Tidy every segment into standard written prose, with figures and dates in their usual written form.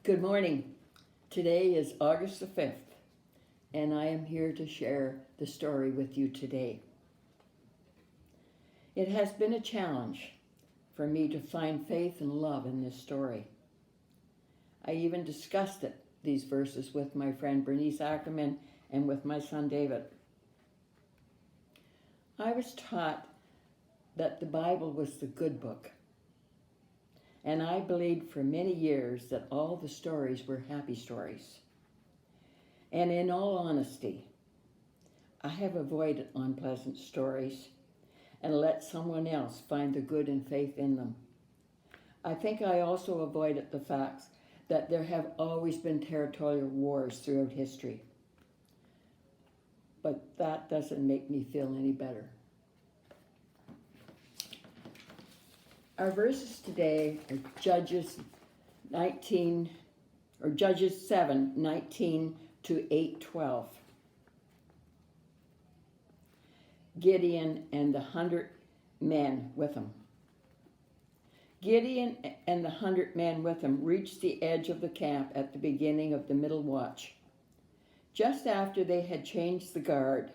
Good morning. Today is August the 5th, and I am here to share the story with you today. It has been a challenge for me to find faith and love in this story. I even discussed these verses with my friend Bernice Ackerman and with my son David. I was taught that the Bible was the good book, and I believed for many years that all the stories were happy stories. And in all honesty, I have avoided unpleasant stories and let someone else find the good and faith in them. I think I also avoided the fact that there have always been territorial wars throughout history. But that doesn't make me feel any better. Our verses today are Judges 7:19 to 8:12. Gideon and the 100 men with him. Gideon and the 100 men with him reached the edge of the camp at the beginning of the middle watch. Just after they had changed the guard,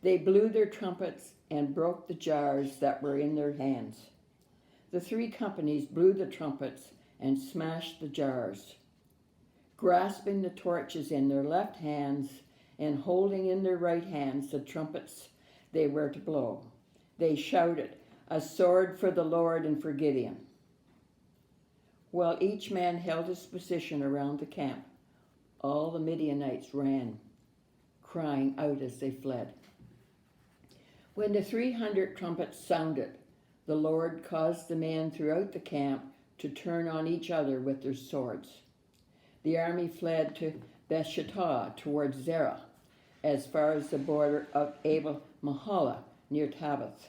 they blew their trumpets and broke the jars that were in their hands. The three companies blew the trumpets and smashed the jars. Grasping the torches in their left hands and holding in their right hands the trumpets they were to blow, they shouted, "A sword for the Lord and for Gideon." While each man held his position around the camp, all the Midianites ran, crying out as they fled. When the 300 trumpets sounded, the Lord caused the men throughout the camp to turn on each other with their swords. The army fled to Bethshittah towards Zerah, as far as the border of Abel Mahala near Tabbath.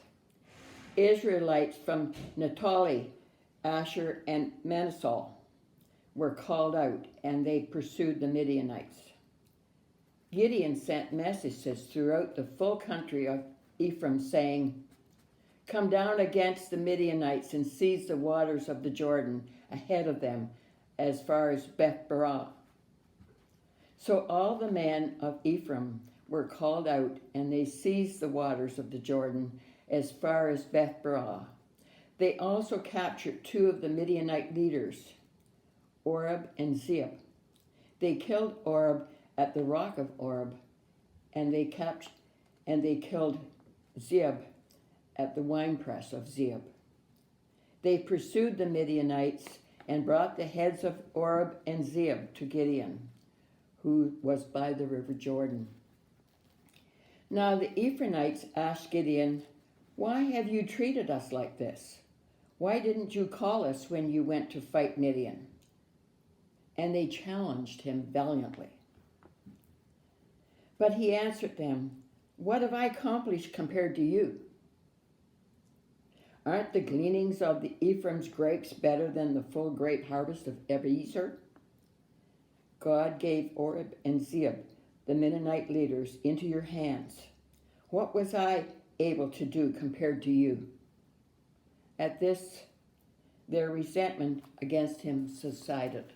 Israelites from Naphtali, Asher, and Manasseh were called out, and they pursued the Midianites. Gideon sent messages throughout the full country of Ephraim, saying, "Come down against the Midianites and seize the waters of the Jordan ahead of them as far as Beth-barah." So all the men of Ephraim were called out, and they seized the waters of the Jordan as far as Beth-barah. They also captured two of the Midianite leaders, Oreb and Zeeb. They killed Oreb at the rock of Oreb, and they killed Zeeb at the winepress of Zeeb. They pursued the Midianites and brought the heads of Oreb and Zeeb to Gideon, who was by the river Jordan. Now the Ephraimites asked Gideon, "Why have you treated us like this? Why didn't you call us when you went to fight Midian?" And they challenged him valiantly. But he answered them, "What have I accomplished compared to you? Aren't the gleanings of the Ephraim's grapes better than the full grape harvest of Ebenezer? God gave Oreb and Zeeb, the Midianite leaders, into your hands. What was I able to do compared to you?" At this, their resentment against him subsided.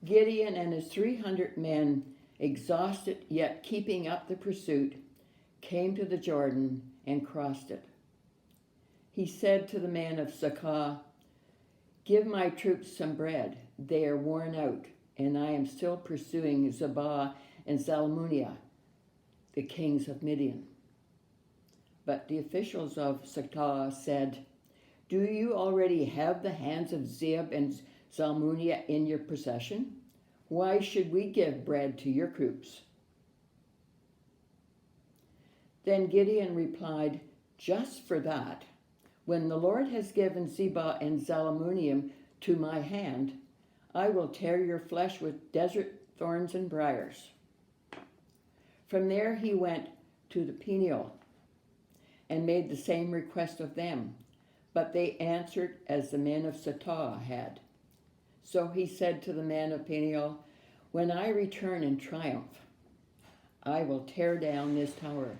Gideon and his 300 men, exhausted yet keeping up the pursuit, came to the Jordan and crossed it. He said to the men of Sakah, "Give my troops some bread. They are worn out, and I am still pursuing Zebah and Zalmunna, the kings of Midian." But the officials of Sakah said, "Do you already have the hands of Zeeb and Zalmunna in your possession? Why should we give bread to your troops?" Then Gideon replied, "Just for that, when the Lord has given Zebah and Zalmunna to my hand, I will tear your flesh with desert thorns and briars." From there he went to the Peniel and made the same request of them, but they answered as the men of Sakah had. So he said to the men of Peniel, "When I return in triumph, I will tear down this tower."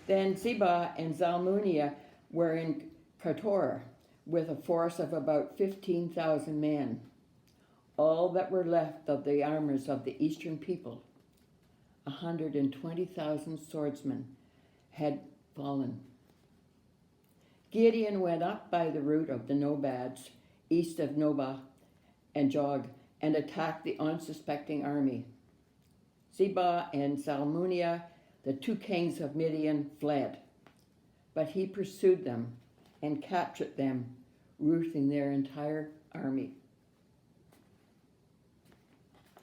Then Zebah and Zalmunna were in Kartor, with a force of about 15,000 men, all that were left of the armors of the eastern people. 120,000 swordsmen had fallen. Gideon went up by the route of the Nobads, east of Nobah and Jog, and attacked the unsuspecting army. Zebah and Zalmunna, the two kings of Midian, fled, but he pursued them and captured them, routing their entire army.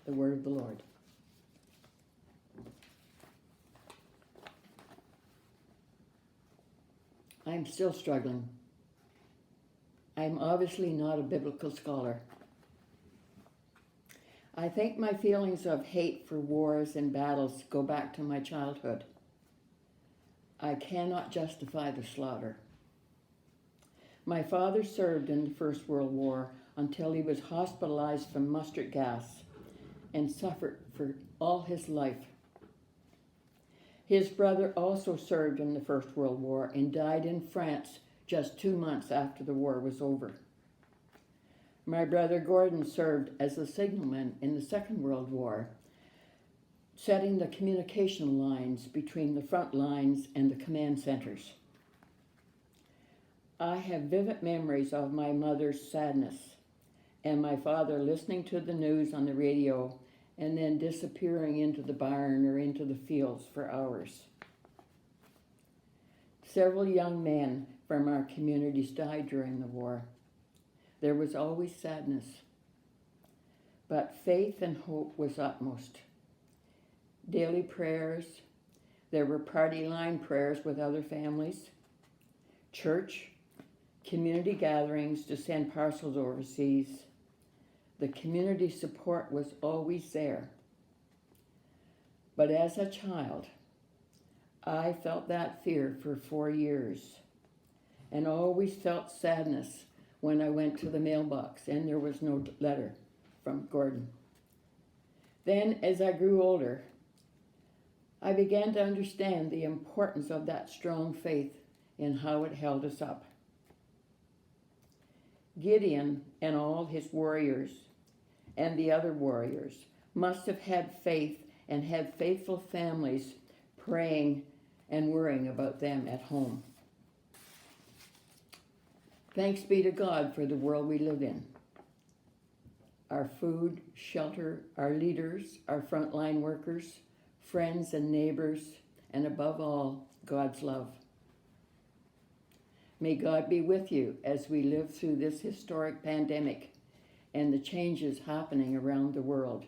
The word of the Lord. I'm still struggling. I'm obviously not a biblical scholar. I think my feelings of hate for wars and battles go back to my childhood. I cannot justify the slaughter. My father served in the First World War until he was hospitalized from mustard gas and suffered for all his life. His brother also served in the First World War and died in France just 2 months after the war was over. My brother Gordon served as a signalman in the Second World War, setting the communication lines between the front lines and the command centers. I have vivid memories of my mother's sadness and my father listening to the news on the radio and then disappearing into the barn or into the fields for hours. Several young men from our communities died during the war. There was always sadness, but faith and hope was utmost. Daily prayers, there were party line prayers with other families, church, community gatherings to send parcels overseas. The community support was always there. But as a child, I felt that fear for 4 years and always felt sadness when I went to the mailbox and there was no letter from Gordon. Then, as I grew older, I began to understand the importance of that strong faith and how it held us up. Gideon and all his warriors and the other warriors must have had faith and had faithful families praying and worrying about them at home. Thanks be to God for the world we live in. Our food, shelter, our leaders, our frontline workers, friends and neighbors, and above all, God's love. May God be with you as we live through this historic pandemic and the changes happening around the world.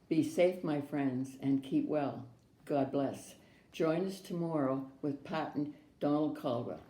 Be safe, my friends, and keep well. God bless. Join us tomorrow with Pat and Donald Caldwell.